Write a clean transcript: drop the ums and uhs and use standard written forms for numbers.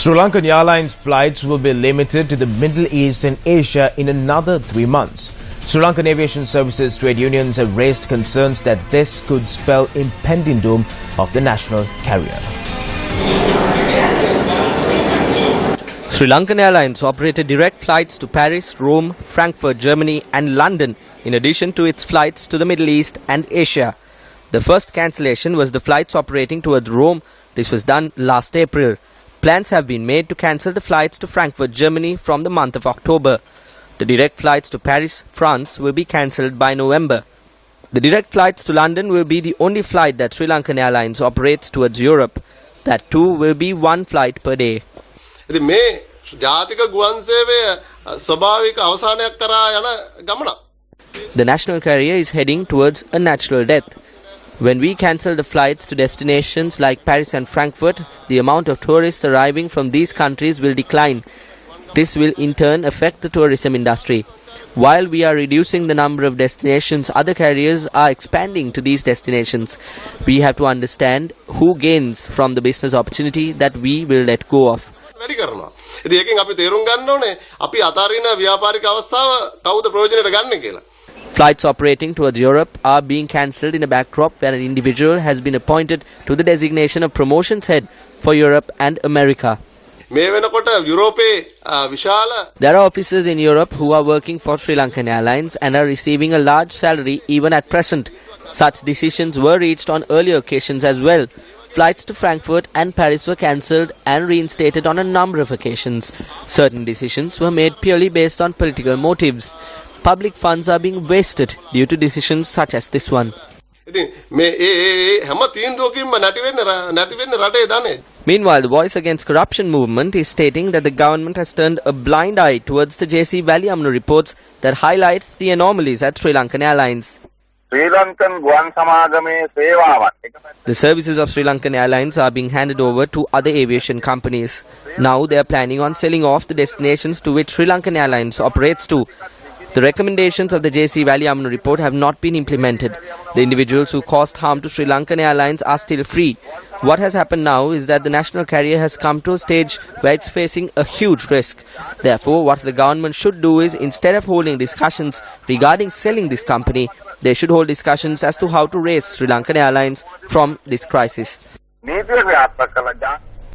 SriLankan Airlines flights will be limited to the Middle East and Asia in another 3 months. SriLankan Aviation Services trade unions have raised concerns that this could spell impending doom of the national carrier. SriLankan Airlines operated direct flights to Paris, Rome, Frankfurt, Germany and London in addition to its flights to the Middle East and Asia. The first cancellation was the flights operating towards Rome. This was done last April. Plans have been made to cancel the flights to Frankfurt, Germany from the month of October. The direct flights to Paris, France will be cancelled by November. The direct flights to London will be the only flight that SriLankan Airlines operates towards Europe. That too will be one flight per day. The national carrier is heading towards a natural death. When we cancel the flights to destinations like Paris and Frankfurt, the amount of tourists arriving from these countries will decline. This will in turn affect the tourism industry. While we are reducing the number of destinations, other carriers are expanding to these destinations. We have to understand who gains from the business opportunity that we will let go of. Flights operating towards Europe are being cancelled in a backdrop where an individual has been appointed to the designation of promotions head for Europe and America. There are officers in Europe who are working for SriLankan Airlines and are receiving a large salary even at present. Such decisions were reached on earlier occasions as well. Flights to Frankfurt and Paris were cancelled and reinstated on a number of occasions. Certain decisions were made purely based on political motives. Public funds are being wasted due to decisions such as this one. Meanwhile, the Voice Against Corruption movement is stating that the government has turned a blind eye towards the JC Valiamnu reports that highlight the anomalies at SriLankan Airlines. The services of SriLankan Airlines are being handed over to other aviation companies. Now they are planning on selling off the destinations to which SriLankan Airlines operates to. The recommendations of the JC Valiamnu report have not been implemented. The individuals who caused harm to SriLankan Airlines are still free. What has happened now is that the national carrier has come to a stage where it's facing a huge risk. Therefore, what the government should do is, instead of holding discussions regarding selling this company, they should hold discussions as to how to raise SriLankan Airlines from this crisis.